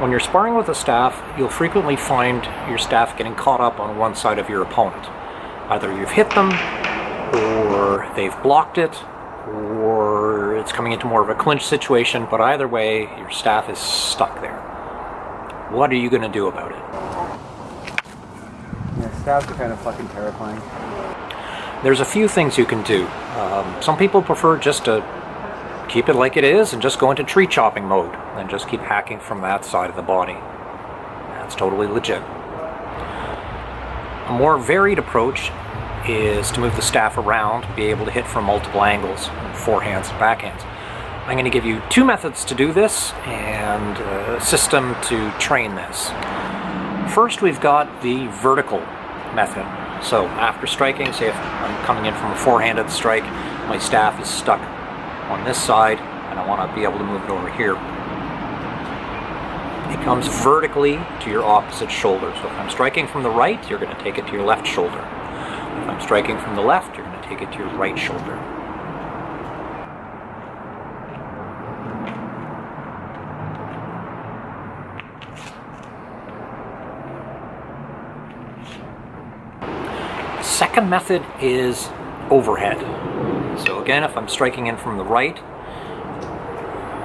When you're sparring with a staff, you'll frequently find your staff getting caught up on one side of your opponent. Either you've hit them, or they've blocked it, or it's coming into more of a clinch situation, but either way, your staff is stuck there. What are you going to do about it? Yeah, staffs are kind of fucking terrifying. There's a few things you can do. Some people prefer just to keep it like it is and just go into tree chopping mode and just keep hacking from that side of the body. That's totally legit. A more varied approach is to move the staff around, be able to hit from multiple angles, forehands and backhands. I'm going to give you two methods to do this and a system to train this. First, we've got the vertical method. So after striking, say if I'm coming in from a forehanded strike, my staff is stuck on this side and I want to be able to move it over here. It comes vertically to your opposite shoulder. So if I'm striking from the right, you're going to take it to your left shoulder. If I'm striking from the left, you're going to take it to your right shoulder. The second method is overhead. So again, if I'm striking in from the right,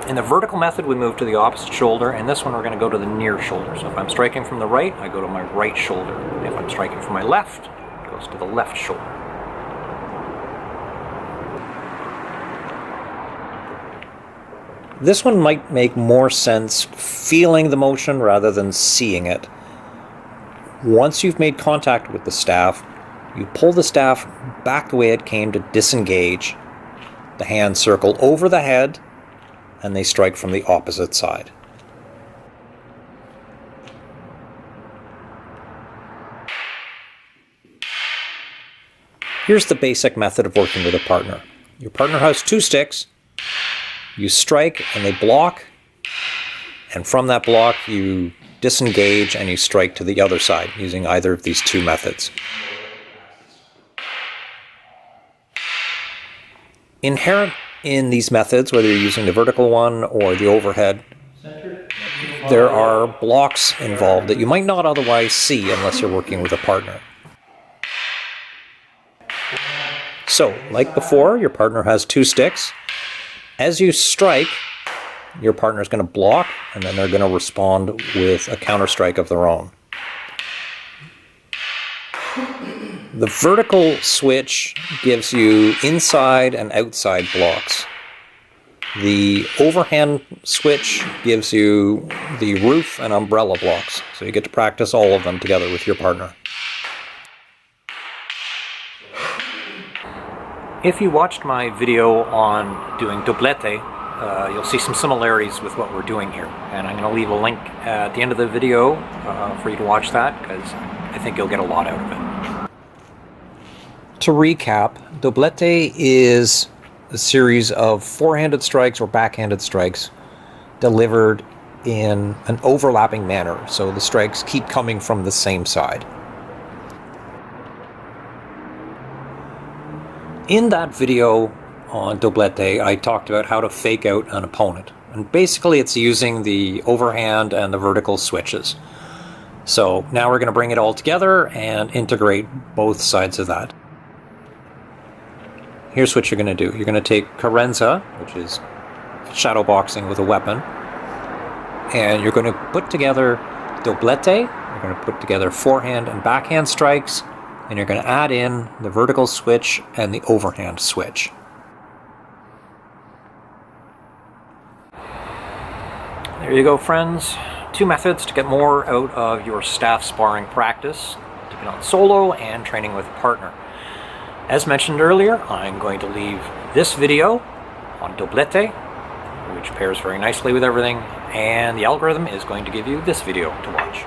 in the vertical method we move to the opposite shoulder, and this one we're going to go to the near shoulder. So if I'm striking from the right, I go to my right shoulder. If I'm striking from my left, it goes to the left shoulder. This one might make more sense feeling the motion rather than seeing it. Once you've made contact with the staff, you pull the staff back the way it came to disengage. The hands circle over the head and they strike from the opposite side. Here's the basic method of working with a partner. Your partner has two sticks. You strike and they block, and from that block you disengage and you strike to the other side using either of these two methods. Inherent in these methods, whether you're using the vertical one or the overhead, there are blocks involved that you might not otherwise see unless you're working with a partner. So, like before, your partner has two sticks. As you strike, your partner is going to block, and then they're going to respond with a counter strike of their own. The vertical switch gives you inside and outside blocks. The overhand switch gives you the roof and umbrella blocks, so you get to practice all of them together with your partner. If you watched my video on doing doublette, you'll see some similarities with what we're doing here. And I'm going to leave a link at the end of the video for you to watch that, because I think you'll get a lot out of it. To recap, doublette is a series of forehanded strikes or backhanded strikes delivered in an overlapping manner, so the strikes keep coming from the same side. In that video on doublette, I talked about how to fake out an opponent, and basically it's using the overhand and the vertical switches. So now we're going to bring it all together and integrate both sides of that. Here's what you're going to do. You're going to take Carenza, which is shadow boxing with a weapon, and you're going to put together doublette, you're going to put together forehand and backhand strikes, and you're going to add in the vertical switch and the overhand switch. There you go, friends. Two methods to get more out of your staff sparring practice, depending on solo and training with a partner. As mentioned earlier, I'm going to leave this video on doublette, which pairs very nicely with everything, and the algorithm is going to give you this video to watch.